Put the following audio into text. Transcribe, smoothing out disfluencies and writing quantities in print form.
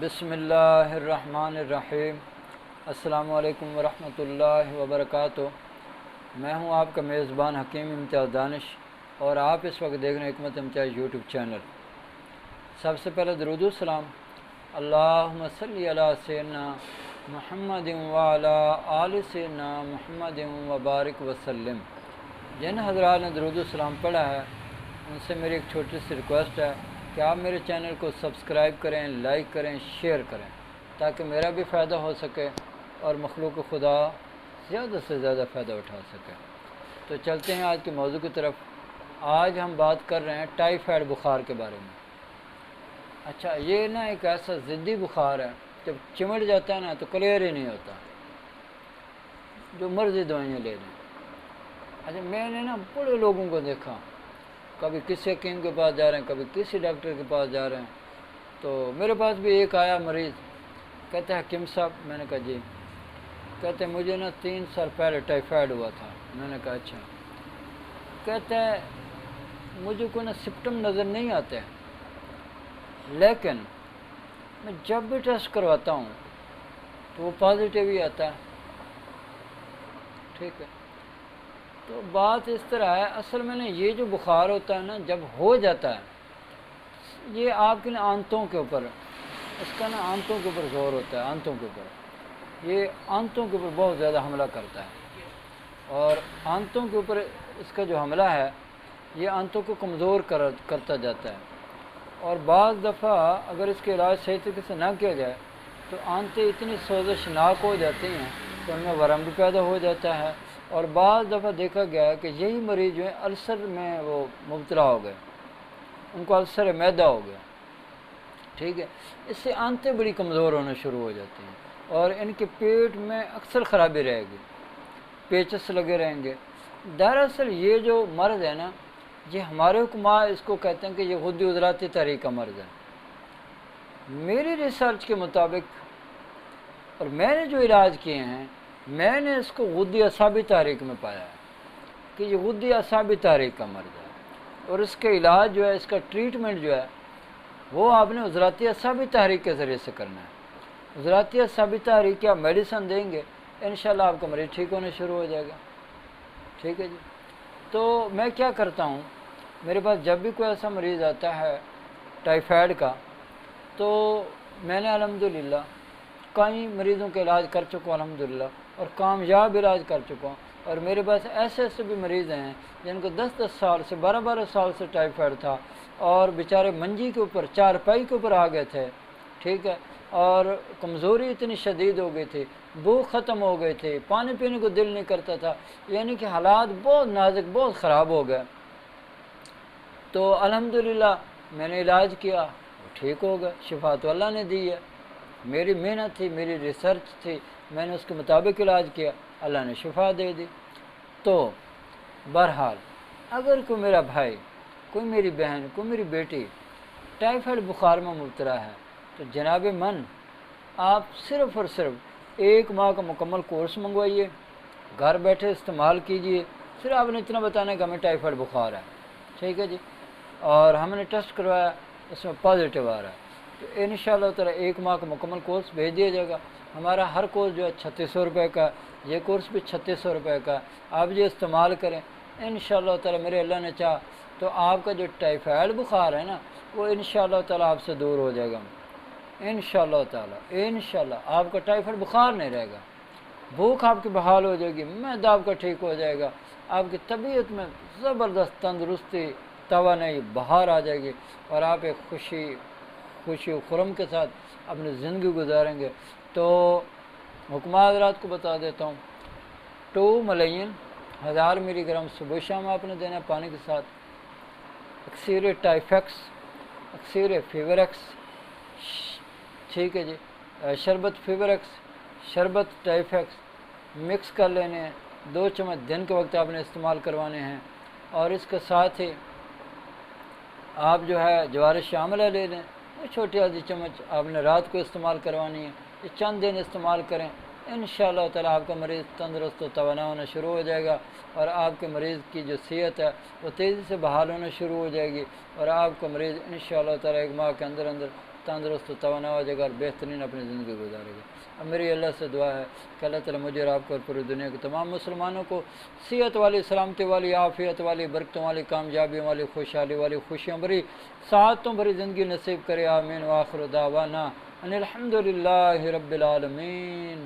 بسم اللہ الرحمن الرحیم۔ السلام علیکم ورحمۃ اللہ وبرکاتہ۔ میں ہوں آپ کا میزبان حکیم امتیاز دانش، اور آپ اس وقت دیکھ رہے ہیں حکمت امتیاز یوٹیوب چینل۔ سب سے پہلے درود و سلام اللہم صلی علی سیدنا محمد وعلی آل سیدنا محمد وبارک وسلم۔ جن حضرات نے درود و سلام پڑھا ہے ان سے میری ایک چھوٹی سی ریکویسٹ ہے کہ آپ میرے چینل کو سبسکرائب کریں، لائک کریں، شیئر کریں، تاکہ میرا بھی فائدہ ہو سکے اور مخلوق خدا زیادہ سے زیادہ فائدہ اٹھا سکے۔ تو چلتے ہیں آج کے موضوع کی طرف۔ آج ہم بات کر رہے ہیں ٹائیفائڈ بخار کے بارے میں۔ اچھا، یہ نا ایک ایسا ضدی بخار ہے، جب چمٹ جاتا ہے نا تو کلیئر ہی نہیں ہوتا، جو مرضی دوائیاں لے لیں۔ اچھا، میں نے نا بڑے لوگوں کو دیکھا، کبھی کسی حکیم کے پاس جا رہے ہیں، کبھی کسی ڈاکٹر کے پاس جا رہے ہیں۔ تو میرے پاس بھی ایک آیا مریض، کہتے ہیں حکیم صاحب، میں نے کہا جی، کہتے ہیں مجھے نا 3 سال پہلے ٹائیفائڈ ہوا تھا۔ میں نے کہا اچھا۔ کہتے ہیں مجھے کوئی نا سمپٹم نظر نہیں آتے، لیکن میں جب بھی ٹیسٹ کرواتا ہوں تو وہ پازیٹیو ہی آتا ہے۔ ٹھیک ہے، تو بات اس طرح ہے، اصل میں نا یہ جو بخار ہوتا ہے نا، جب ہو جاتا ہے، یہ آپ کے نا آنتوں کے اوپر، اس کا نا آنتوں کے اوپر زور ہوتا ہے، آنتوں کے اوپر، یہ آنتوں کے اوپر بہت زیادہ حملہ کرتا ہے، اور آنتوں کے اوپر اس کا جو حملہ ہے یہ آنتوں کو کمزور کرتا جاتا ہے، اور بعض دفعہ اگر اس کے علاج صحیح طریقے سے نہ کیا جائے تو آنتیں اتنی سوزشناک ہو جاتی ہیں کہ ان میں ورم بھی پیدا ہو جاتا ہے، اور بعض دفعہ دیکھا گیا ہے کہ یہی مریض جو ہے السر میں وہ مبتلا ہو گئے، ان کو السر معدہ ہو گیا۔ ٹھیک ہے، اس سے آنتیں بڑی کمزور ہونا شروع ہو جاتی ہیں، اور ان کے پیٹ میں اکثر خرابی رہے گی، پیچس لگے رہیں گے۔ دراصل یہ جو مرض ہے نا، یہ ہمارے حکماء اس کو کہتے ہیں کہ یہ غدی عضلاتی تحریک کا مرض ہے۔ میری ریسرچ کے مطابق اور میں نے جو علاج کیے ہیں، میں نے اس کو غدی اعصابی تحریک میں پایا ہے کہ یہ غدی اعصابی تحریک کا مرض ہے، اور اس کے علاج جو ہے، اس کا ٹریٹمنٹ جو ہے وہ آپ نے عضلاتی اعصابی تحریک کے ذریعے سے کرنا ہے۔ عضلاتی اعصابی تحریک کی آپ میڈیسن دیں گے، انشاءاللہ آپ کا مریض ٹھیک ہونا شروع ہو جائے گا۔ ٹھیک ہے جی، تو میں کیا کرتا ہوں، میرے پاس جب بھی کوئی ایسا مریض آتا ہے ٹائیفائڈ کا، تو میں نے الحمدللہ کئی مریضوں کے علاج کر چکا ہوں الحمدللہ، اور کامیاب علاج کر چکا ہوں، اور میرے پاس ایسے ایسے بھی مریض ہیں جن کو 10 سال سے 12 سال سے ٹائیفائڈ تھا، اور بیچارے منجی کے اوپر، چارپائی کے اوپر آ گئے تھے۔ ٹھیک ہے، اور کمزوری اتنی شدید ہو گئی تھی، بھوک ختم ہو گئی تھی، پانی پینے کو دل نہیں کرتا تھا، یعنی کہ حالات بہت نازک، بہت خراب ہو گئے۔ تو الحمدللہ میں نے علاج کیا، وہ ٹھیک ہو گئے، شفا تو اللہ نے دی ہے، میری محنت تھی، میری ریسرچ تھی، میں نے اس کے مطابق علاج کیا، اللہ نے شفا دے دی۔ تو بہرحال اگر کوئی میرا بھائی، کوئی میری بہن، کوئی میری بیٹی ٹائیفائڈ بخار میں مبتلا ہے، تو جناب من، آپ صرف اور صرف 1 ماہ کا مکمل کورس منگوائیے، گھر بیٹھے استعمال کیجئے۔ صرف آپ نے اتنا بتانا ہے کہ ہمیں ٹائیفائڈ بخار ہے، ٹھیک ہے جی، اور ہم نے ٹیسٹ کروایا، اس میں پازیٹیو آ رہا ہے، تو انشاءاللہ تعالی 1 ماہ کا مکمل کورس بھیج دیا جائے گا۔ ہمارا ہر کورس جو ہے 3600 روپے کا، یہ کورس بھی 3600 روپے کا، آپ یہ استعمال کریں انشاءاللہ تعالی، میرے اللہ نے چاہا تو آپ کا جو ٹائیفائڈ بخار ہے نا، وہ انشاءاللہ تعالی آپ سے دور ہو جائے گا، انشاءاللہ تعالی، انشاءاللہ آپ کا ٹائیفائڈ بخار نہیں رہے گا، بھوک آپ کی بحال ہو جائے گی، معدہ آپ کا ٹھیک ہو جائے گا، آپ کی طبیعت میں زبردست تندرستی، توانائی، بہار آ جائے گی، اور آپ ایک خوشی و خرم کے ساتھ اپنی زندگی گزاریں گے۔ تو حکماء حضرات کو بتا دیتا ہوں، 2 ملین 1000 ملی گرام صبح شام آپ نے دینا ہے پانی کے ساتھ، اکسیر ٹائیفیکس، اکسیر فیوریکس، ٹھیک ہے جی، شربت فیوریکس، شربت ٹائیفیکس مکس کر لینے ہیں، 2 چمچ دن کے وقت آپ نے استعمال کروانے ہیں، اور اس کے ساتھ ہی آپ جو ہے جوار شاملہ لے لیں، وہ چھوٹی آدھی چمچ آپ نے رات کو استعمال کروانی ہے، یہ چند دن استعمال کریں، انشاءاللہ تعالی آپ کا مریض تندرست و توانا ہونا شروع ہو جائے گا، اور آپ کے مریض کی جو صحت ہے وہ تیزی سے بحال ہونا شروع ہو جائے گی، اور آپ کا مریض انشاءاللہ تعالی 1 ماہ کے اندر اندر تندرست و توانا ہو جائے گا اور بہترین اپنی زندگی گزارے گا۔ اب میری اللہ سے دعا ہے کہ اللہ تعالیٰ مجھے اور آپ کو اور پوری دنیا کے تمام مسلمانوں کو صحت والی، سلامتی والی، عافیت والی، برکتوں والی، کامیابیوں والی، خوشحالی والی، خوشیاں بھری، سعادتوں بھری زندگی نصیب کرے۔ آمین۔ وآخر دعوانا ان الحمد للہ رب العالمین۔